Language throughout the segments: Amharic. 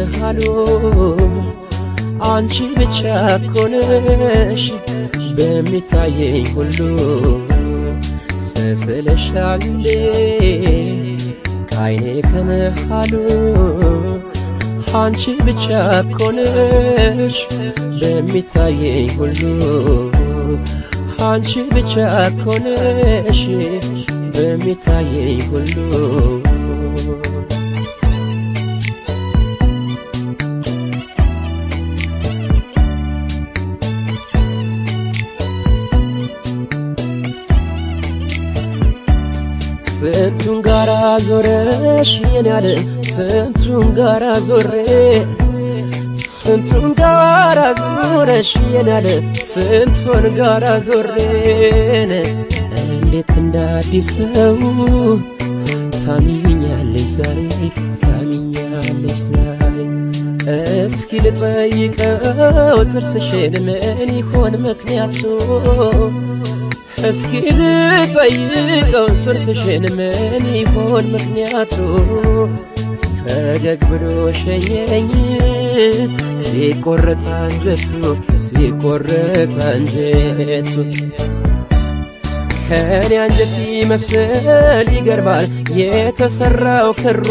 ከመሃሉ አንቺ ብቻ ኮነሽ በሚታየኝ ሁሉ ስስልሻል ከዓይኔ ከመሃሉ አንቺ ብቻ ኮነሽ በሚታየኝ ሁሉ አንቺ ብቻ ኮነሽ በሚታየኝ ሁሉ ስንቱን ጋራ ዞረሽ የኔ ዓለም ስንቱን ጋራ ዞሬ ስንቱን ጋራ ዞረሽ የኔ ዓለም ስንቱን ጋራ ዞሬን እንዴት እንዳዲስ ሰው ታሚኛለሽ ዛሬ ታሚኛለሽ ዛሬ እስኪ ልጠይቀው ጥርስሽን ምን ይሆን ምክንያቱ እስኪ ልጠይቀው ጥርስሽን ምን ይሆን ምክንያቱ ፈገግ ብሎ ሸኘኝ ሲቆረጥ አንጀቱ ሲቆረጥ አንጀቱ ከኔ አንጀት ይመስል ይገርማል የተሰራው ክሩ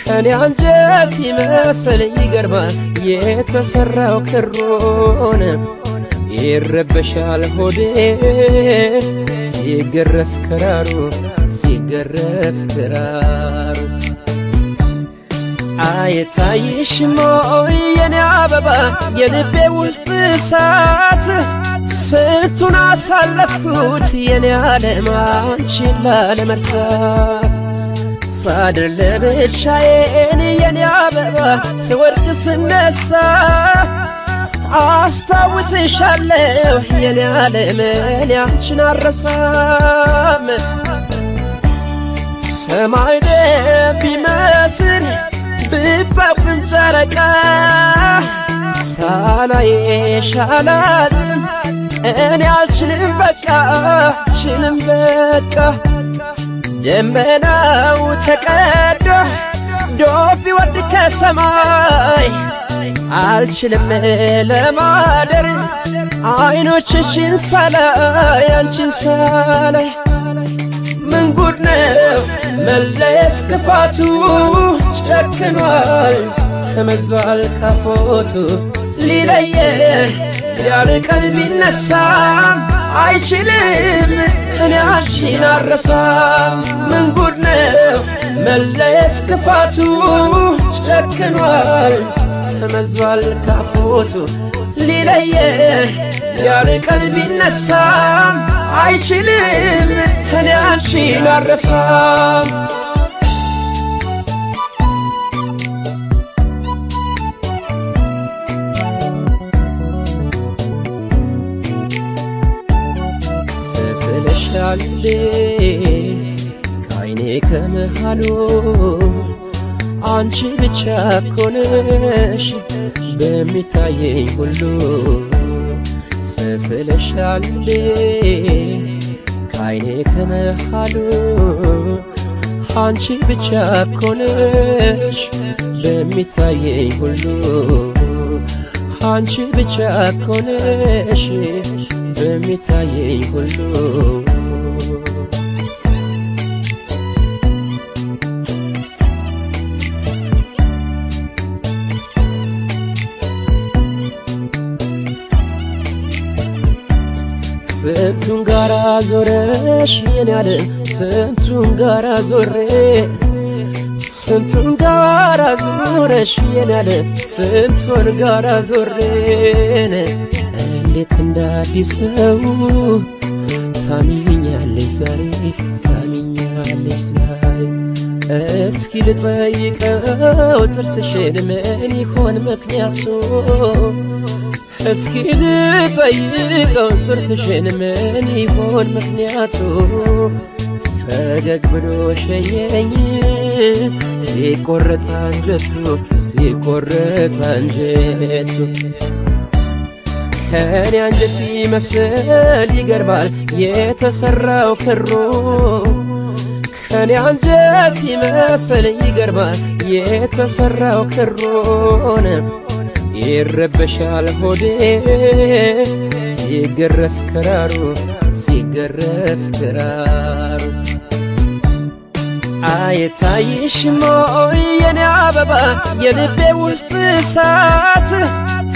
ከኔ አንጀት ይመስል ይገርማል የተሰራው ክሩን ይረበሻል ሆዴ ሲገረፍ ክራሩ ሲገረፍ ክራሩ አይታይሽም ወይ የኔ አበባ የልቤ ውስጥ እሳት ስንቱን አሳለፍኩት የኔ ዓለም አንቺን ላለመርሳት ሳድር ለብቻዬን የኔ አበባ ስወድቅ ስነሳ አስታውስሻለሁ የኔ ዓለም እኔ አንቺን አልረሳም ሰማይ ቢመስል ብታብን ጨረቃ ሳላይሽ አላድርም እኔ አልችልም በቃ አልችልም በቃ ደመናው ተቀዶ ዶፍ ይወርድ ከሰማይ አልችልም ለማደር አይኖችሽን ሳላይ አንቺን ሳላይ ምን ጉድ ነው መለየት ክፋቱ ጨክኗል ተመዟል ካፎቱ ሊለየን ያርቀን ቢነሳም አይችልም እኔ አንቺን አልረሳም ምን ጉድ ነው መለየት ክፋቱ ጨክኗል ተመዟል ካፎቱ ሊለየን ያርቀን ቢነሳም አይችልም እኔ አንቺን አልረሳም ስስልሻል ከዓይኔ ከመሃሉ አንቺ ብቻ ኮነሽ በሚታየኝ ሁሉ ስስልሻል ከዓይኔ ከመሃሉ አንቺ ብቻ ኮነሽ በሚታየኝ ሁሉ አንቺ ብቻ ኮነሽ በሚታየኝ ሁሉ ስንቱን ጋራ ዞረሽ የኔ ዓለም ስንቱን ጋራ ዞሬ ስንቱን ጋራ ዞረሽ የኔ ዓለም ስንቱን ጋራ ዞሬን እንዴት እንዳዲስ ሰው ታሚኛለሽ ዛሬ ታሚኛለሽ ዛሬ እስኪ ልጠይቀው ጥርስሽን ምን ይሆን ምክንያቱ እስኪ ልጠይቀው ጥርስሽን ምን ይሆን ምክንያቱ ፈገግ ብሎ ሸኘኝ ሲቆረጥ አንጀቱ ሲቆረጥ አንጀቱ ከኔ አንጀት ይመስል ይገርማል የተሰራው ክሩ ከኔ አንጀት ይመስል ይገርማል የተሰራው ክሮን ይረበሻል ሆዴ ሲገረፍ ክራሩ ሲገረፍ ክራሩ አይታይሽም ወይ የኔ አበባ የልቤ ውስጥ እሳት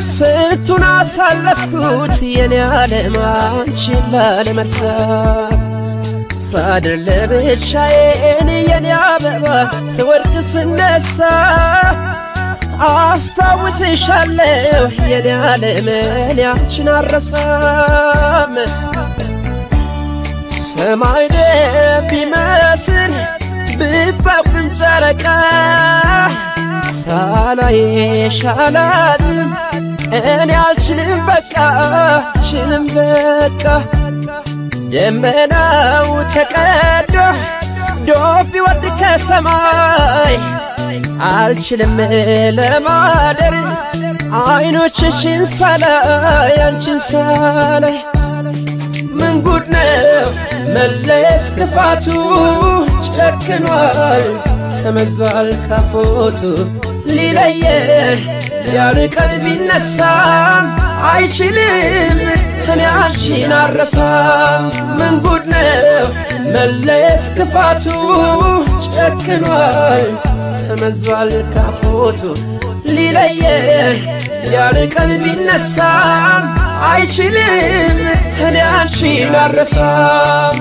ስንቱን አሳለፍኩት የኔ ዓለም አንቺን ላለመርሳት ሳድር ለብቻዬን የኔ አበባ ስወድቅ ስነሳ አስታውስሻለሁ የኔ ዓለም እኔ አንቺን አልረሳም ሰማይ ቢመስል ብታውቅም ጨረቃ ሳላይሽ አላድርም እኔ አልችልም በቃ አልችልም በቃ ደመናው ተቀዶ ዶፍ ይወርድ ከሰማይ አልችልም ለማደር አይኖችሽን ሳላይ አንቺን ሳላይ ምን ጉድ ነው መለየት ክፋቱ ጨክኗል ተመዟል ካፎቱ ሊለየን ያርቀን ቢነሳም አይችልም እኔ አንቺን አልረሳም ምን ጉድ ነው መለየት ክፋቱ ጨክኗል ተመዟል ካፎቱ ሊለየን ያርቀን ቢነሳም አይችልም እኔ አንቺን አልረሳም